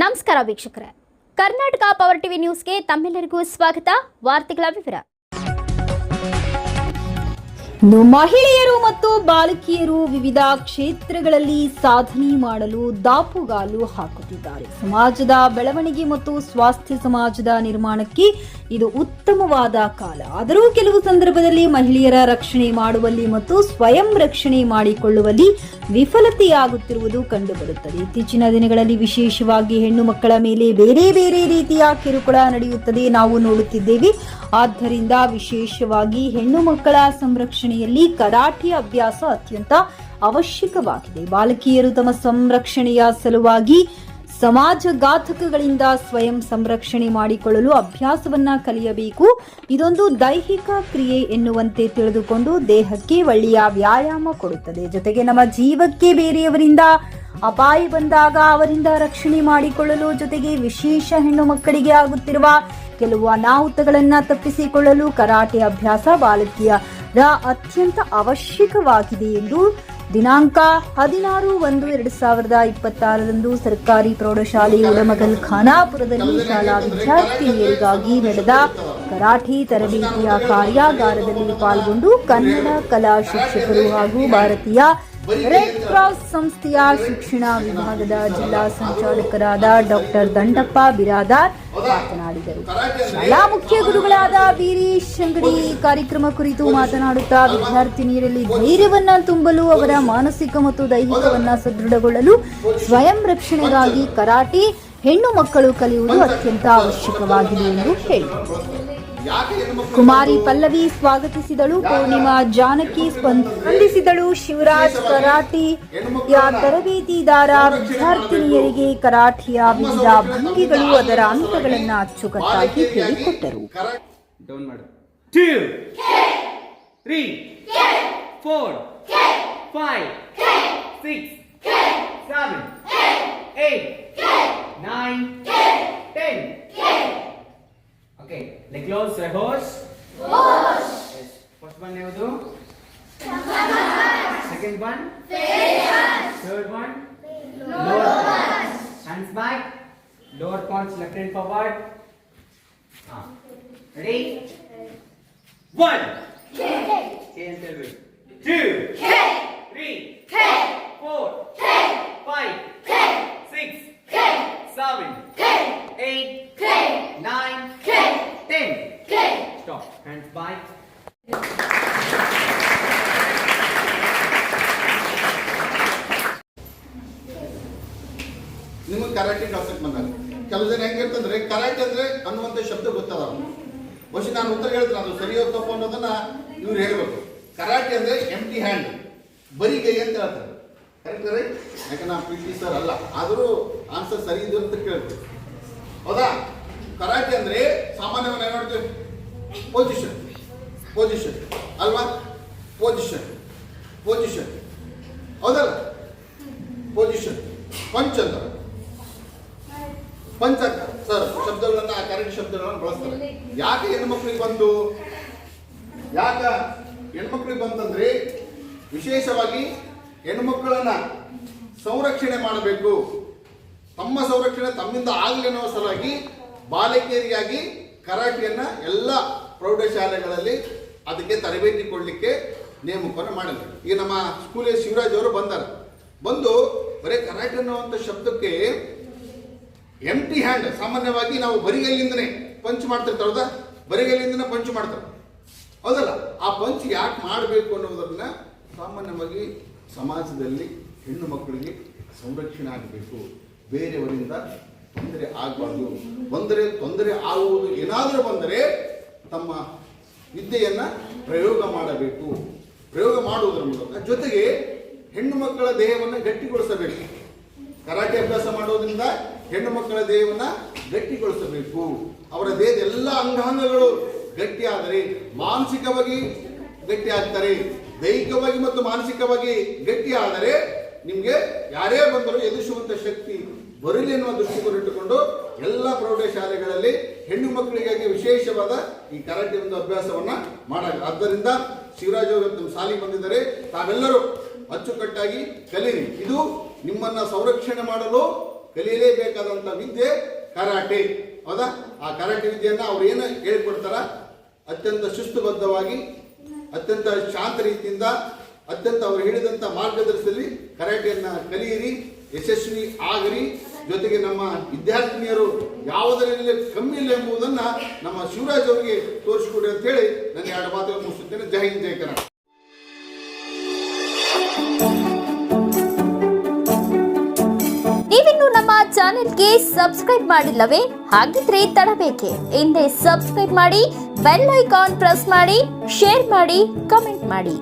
ನಮಸ್ಕಾರ ವೀಕ್ಷಕರೇ, Karnataka power TV ನ್ಯೂಸ್ಗೆ ತಮ್ಮೆಲ್ಲರಿಗೂ ಸ್ವಾಗತ. ವಾರ್ತೆಗಳ ವಿವರ. ಮಹಿಳೆಯರು ಮತ್ತು ಬಾಲಕಿಯರು ವಿವಿಧ ಕ್ಷೇತ್ರಗಳಲ್ಲಿ ಸಾಧನೆ ಮಾಡಲು ದಾಪುಗಾಲು ಹಾಕುತ್ತಿದ್ದಾರೆ. ಸಮಾಜದ ಬೆಳವಣಿಗೆ ಮತ್ತು ಸ್ವಾಸ್ಥ್ಯ ಸಮಾಜದ ನಿರ್ಮಾಣಕ್ಕೆ ಇದು ಉತ್ತಮವಾದ ಕಾಲ. ಆದರೂ ಕೆಲವು ಸಂದರ್ಭದಲ್ಲಿ ಮಹಿಳೆಯರ ರಕ್ಷಣೆ ಮಾಡುವಲ್ಲಿ ಮತ್ತು ಸ್ವಯಂ ರಕ್ಷಣೆ ಮಾಡಿಕೊಳ್ಳುವಲ್ಲಿ ವಿಫಲತೆಯಾಗುತ್ತಿರುವುದು ಕಂಡುಬರುತ್ತದೆ. ಇತ್ತೀಚಿನ ದಿನಗಳಲ್ಲಿ ವಿಶೇಷವಾಗಿ ಹೆಣ್ಣು ಮಕ್ಕಳ ಮೇಲೆ ಬೇರೆ ಬೇರೆ ರೀತಿಯ ಕಿರುಕುಳ ನಡೆಯುತ್ತದೆ ನಾವು ನೋಡುತ್ತಿದ್ದೇವೆ. ಆದ್ದರಿಂದ ವಿಶೇಷವಾಗಿ ಹೆಣ್ಣು ಮಕ್ಕಳ ಸಂರಕ್ಷಣೆಯಲ್ಲಿ ಕರಾಟೆ ಅಭ್ಯಾಸ ಅತ್ಯಂತ ಅವಶ್ಯಕವಾಗಿದೆ. ಬಾಲಕಿಯರು ತಮ್ಮ ಸಂರಕ್ಷಣೆಯ ಸಲುವಾಗಿ ಸಮಾಜಘಾತಕಗಳಿಂದ ಸ್ವಯಂ ಸಂರಕ್ಷಣೆ ಮಾಡಿಕೊಳ್ಳಲು ಅಭ್ಯಾಸವನ್ನ ಕಲಿಯಬೇಕು. ಇದೊಂದು ದೈಹಿಕ ಕ್ರಿಯೆ ಎನ್ನುವಂತೆ ತಿಳಿದುಕೊಂಡು ದೇಹಕ್ಕೆ ಒಳ್ಳೆಯ ವ್ಯಾಯಾಮ ಕೊಡುತ್ತದೆ. ಜೊತೆಗೆ ನಮ್ಮ ಜೀವಕ್ಕೆ ಬೇರೆಯವರಿಂದ ಅಪಾಯ ಬಂದಾಗ ಅವರಿಂದ ರಕ್ಷಣೆ ಮಾಡಿಕೊಳ್ಳಲು, ಜೊತೆಗೆ ವಿಶೇಷ ಹೆಣ್ಣು ಮಕ್ಕಳಿಗೆ ಆಗುತ್ತಿರುವ ಕೆಲವು ಅನಾಹುತಗಳನ್ನು ತಪ್ಪಿಸಿಕೊಳ್ಳಲು ಕರಾಟೆ ಅಭ್ಯಾಸ ಬಾಲಕಿಯರ ಅತ್ಯಂತ ಅವಶ್ಯಕವಾಗಿದೆ ಎಂದು ದಿನಾಂಕ 16/1/2026 ಸರ್ಕಾರಿ ಪ್ರೌಢಶಾಲೆ ಉಡಮಗಲ್ ಖಾನಾಪುರದಲ್ಲಿ ಶಾಲಾ ವಿದ್ಯಾರ್ಥಿನಿಯರಿಗಾಗಿ ನಡೆದ ಕರಾಟೆ ತರಬೇತಿಯ ಕಾರ್ಯಾಗಾರದಲ್ಲಿ ಪಾಲ್ಗೊಂಡು ಕನ್ನಡ ಕಲಾ ಶಿಕ್ಷಕರು ಹಾಗೂ ಭಾರತೀಯ ರೆಡ್ ಕ್ರಾಸ್ ಸಂಸ್ಥೆಯ ಶಿಕ್ಷಣ ವಿಭಾಗದ ಜಿಲ್ಲಾ ಸಂಚಾಲಕರಾದ ಡಾಕ್ಟರ್ ದಂಡಪ್ಪ ಬಿರಾದಾರ್ ಮಾತನಾಡಿದರು. ಶಾಲಾ ಮುಖ್ಯ ಗುರುಗಳಾದ ವೀರೇಶ್ ಅಂಗಡಿ ಕಾರ್ಯಕ್ರಮ ಕುರಿತು ಮಾತನಾಡುತ್ತಾ ವಿದ್ಯಾರ್ಥಿನಿಯರಲ್ಲಿ ಧೈರ್ಯವನ್ನ ತುಂಬಲು, ಅವರ ಮಾನಸಿಕ ಮತ್ತು ದೈಹಿಕವನ್ನ ಸದೃಢಗೊಳ್ಳಲು ಸ್ವಯಂ ರಕ್ಷಣೆಗಾಗಿ ಕರಾಟೆ ಹೆಣ್ಣು ಮಕ್ಕಳು ಕಲಿಯುವುದು ಅತ್ಯಂತ ಅವಶ್ಯಕವಾಗಿದೆ ಎಂದು ಹೇಳಿದರು. ಕುಮಾರಿ ಪಲ್ಲವಿ ಸ್ವಾಗತಿಸಿದಳು, ಪೂರ್ಣಿಮಾ ಜಾನಕಿ ಸ್ಪಂದಿಸಿದಳು. ಶಿವರಾಜ್ ಕರಾಟೆಯ ತರಬೇತಿದಾರ ವಿದ್ಯಾರ್ಥಿನಿಯರಿಗೆ ಕರಾಟೆಯ ವಿವಿಧ ಭಂಗಿಗಳು, ಅದರ ಹಂತಗಳನ್ನು ಅಚ್ಚುಕಟ್ಟಾಗಿ ಹೇಳಿಕೊಟ್ಟರು. 2 3 4 5 6 7 8 9 10. Okay, the close rehearse. Yes. First one yavudu? Second one? Third one? Lower punch. Hands back. Lower punch, left hand forward. Ready? 1 Change the way. 2 3 4 5 6 7 8 9 10. Stop. Hands back. ನಿಮಗೆ ಕರಾಟೆ ಕಾನ್ಸೆಪ್ಟ್ ಬಂದಾಗ ಕೆಲವು ಜನ ಹೆಂಗಿರ್ತಂದ್ರೆ ಕರಾಟೆ ಅಂದ್ರೆ ಅನ್ನುವಂಥ ಶಬ್ದ ಗೊತ್ತದ. ಬಹುಶಃ ನಾನು ಉತ್ತರ ಹೇಳ್ತೀನಿ, ಅದು ಸರಿಯೋ ತಪ್ಪು ಅನ್ನೋದನ್ನ ಇವ್ರು ಹೇಳ್ಬೇಕು. ಕರಾಟೆ ಅಂದ್ರೆ ಎಂಟಿ ಹ್ಯಾಂಡ್, ಬರಿಗೈ ಅಂತ ಹೇಳ್ತಾರೆ. Correct right? ಯಾಕಂದ್ರೆ ನಾವು PT ಸರ್ ಅಲ್ಲ, ಆದರೂ ಆನ್ಸರ್ ಸರಿ ಇದೆ ಅಂತ ಕೇಳ್ತೀವಿ. ಹೌದಾ? ಕರಾಟೆ ಅಂದ್ರೆ ಸಾಮಾನ್ಯವಾಗಿ ಏನು ಮಾಡ್ತೀವಿ? ಪೊಸಿಷನ್ ಪೊಸಿಷನ್ ಅಲ್ವಾ? ಪೊಸಿಷನ್ ಪೊಸಿಷನ್ ಹೌದಲ್ಲ? ಪೊಸಿಷನ್ ಪಂಚ್ ಅಂತ ಪಂಚ ಸರ್ ಶಬ್ದಗಳನ್ನ ಕರಾಟೆ ಶಬ್ದಗಳನ್ನ ಬಳಸ್ತಾರೆ. ಯಾಕೆ ಹೆಣ್ಮಕ್ಳಿಗೆ ಬಂತು? ಹೆಣ್ಮಕ್ಳಿಗೆ ಬಂತಂದ್ರೆ ವಿಶೇಷವಾಗಿ ಹೆಣ್ಮಕ್ಕಳನ್ನ ಸಂರಕ್ಷಣೆ ಮಾಡಬೇಕು, ತಮ್ಮ ಸಂರಕ್ಷಣೆ ತಮ್ಮಿಂದ ಆಗಲಿ ಅನ್ನೋ ಸಲುವಾಗಿ ಬಾಲಕಿಯರಿಗಾಗಿ ಕರಾಟೆಯನ್ನ ಎಲ್ಲ ಪ್ರೌಢಶಾಲೆಗಳಲ್ಲಿ ಅದಕ್ಕೆ ತರಬೇತಿ ಕೊಡಲಿಕ್ಕೆ ನೇಮಕವನ್ನು ಮಾಡಿದ್ರು. ಈಗ ನಮ್ಮ ಸ್ಕೂಲಿಗೆ ಶಿವರಾಜ್ ಅವರು ಬಂದು ಬರೀ ಕರಾಟೆ ಅನ್ನುವಂಥ ಶಬ್ದಕ್ಕೆ ಎಂಟಿ ಹ್ಯಾಂಡ್, ಸಾಮಾನ್ಯವಾಗಿ ನಾವು ಬರಿಗೈಲಿಂದನೇ ಪಂಚ್ ಮಾಡ್ತಿರ್ತಾರೆ. ಹೌದಾ? ಬರಿಗೈಲಿಂದನೇ ಪಂಚ್ ಮಾಡ್ತಾರೆ, ಹೌದಲ್ಲ? ಆ ಪಂಚ್ ಯಾಕೆ ಮಾಡಬೇಕು ಅನ್ನೋದನ್ನ ಸಾಮಾನ್ಯವಾಗಿ ಸಮಾಜದಲ್ಲಿ ಹೆಣ್ಣು ಮಕ್ಕಳಿಗೆ ಸಂರಕ್ಷಣೆ ಆಗಬೇಕು, ಬೇರೆಯವರಿಂದ ತೊಂದರೆ ಆಗಬಾರ್ದು. ತೊಂದರೆ ಆಗುವುದು ಏನಾದರೂ ಬಂದರೆ ತಮ್ಮ ವಿದ್ಯೆಯನ್ನ ಪ್ರಯೋಗ ಮಾಡಬೇಕು. ಪ್ರಯೋಗ ಮಾಡುವುದರ ಮೂಲಕ ಜೊತೆಗೆ ಹೆಣ್ಣು ಮಕ್ಕಳ ದೇಹವನ್ನು ಗಟ್ಟಿಗೊಳಿಸಬೇಕು. ಕರಾಟೆ ಅಭ್ಯಾಸ ಮಾಡೋದ್ರಿಂದ ಹೆಣ್ಣು ಮಕ್ಕಳ ದೇಹವನ್ನ ಗಟ್ಟಿಗೊಳಿಸಬೇಕು. ಅವರ ದೇಹದ ಎಲ್ಲ ಅಂಗಾಂಗಗಳು ಗಟ್ಟಿಯಾದರೆ ಮಾನಸಿಕವಾಗಿ ಗಟ್ಟಿ ಆಗ್ತಾರೆ. ದೈಹಿಕವಾಗಿ ಮತ್ತು ಮಾನಸಿಕವಾಗಿ ಗಟ್ಟಿ ಆದರೆ ನಿಮಗೆ ಯಾರೇ ಬಂದರೂ ಎದುರಿಸುವಂತ ಶಕ್ತಿ ಬರಲಿ ಎನ್ನುವ ದೃಷ್ಟಿಕೋನ ಇಟ್ಟುಕೊಂಡು ಎಲ್ಲ ಪ್ರೌಢಶಾಲೆಗಳಲ್ಲಿ ಹೆಣ್ಣು ಮಕ್ಕಳಿಗಾಗಿ ವಿಶೇಷವಾದ ಈ ಕರಾಟೆ ಒಂದು ಅಭ್ಯಾಸವನ್ನ ಮಾಡಾಗ. ಆದ್ದರಿಂದ ಶಿವರಾಜ್ ಅವರು ನಮ್ಮ ಶಾಲೆಗೆ ಬಂದಿದ್ದಾರೆ. ತಾವೆಲ್ಲರೂ ಅಚ್ಚುಕಟ್ಟಾಗಿ ಕಲೀರಿ. ಇದು ನಿಮ್ಮನ್ನ ಸಂರಕ್ಷಣೆ ಮಾಡಲು ಕಲಿಯಲೇಬೇಕಾದಂಥ ವಿದ್ಯೆ ಕರಾಟೆ. ಹೌದಾ? ಆ ಕರಾಟೆ ವಿದ್ಯೆಯನ್ನ ಅವ್ರು ಏನು ಹೇಳಿಕೊಡ್ತಾರ, ಅತ್ಯಂತ ಶಿಸ್ತುಬದ್ಧವಾಗಿ, ಅತ್ಯಂತ ಶಾಂತ ರೀತಿಯಿಂದ, ಅತ್ಯಂತ ಅವರು ಹೇಳಿದಂಥ ಮಾರ್ಗದರ್ಶನದಲ್ಲಿ ಕರಾಟೆಯನ್ನ ಕಲಿಯಿರಿ, ಯಶಸ್ವಿ ಆಗರಿ. ಜೊತೆಗೆ ನಮ್ಮ ವಿದ್ಯಾರ್ಥಿನಿಯರು ಯಾವುದರಲ್ಲಿ ಕಮ್ಮಿ ಇಲ್ಲ ಎಂಬುದನ್ನ ನಮ್ಮ ಶಿವರಾಜ್ ಅವರಿಗೆ ತೋರಿಸಿಕೊಡಿ ಅಂತ ಹೇಳಿ ನನ್ನ 2 ಮಾತುಗಳನ್ನು ಮುಗಿಸುತ್ತೇನೆ. ಜೈ ಹಿಂದ್, ಜೈ ಕರ್ನಾಟಕ. ನೀವಿನ್ನು ನಮ್ಮ ಚಾನೆಲ್ಗೆ ಸಬ್ಸ್ಕ್ರೈಬ್ ಮಾಡಿಲ್ಲವೇ? ಹಾಗಿದ್ರೆ ತಡಬೇಕೆ? ಹಿಂದೆ ಸಬ್ಸ್ಕ್ರೈಬ್ ಮಾಡಿ, ಬೆಲ್ ಐಕಾನ್ ಪ್ರೆಸ್ ಮಾಡಿ, ಶೇರ್ ಮಾಡಿ, ಕಮೆಂಟ್ ಮಾಡಿ.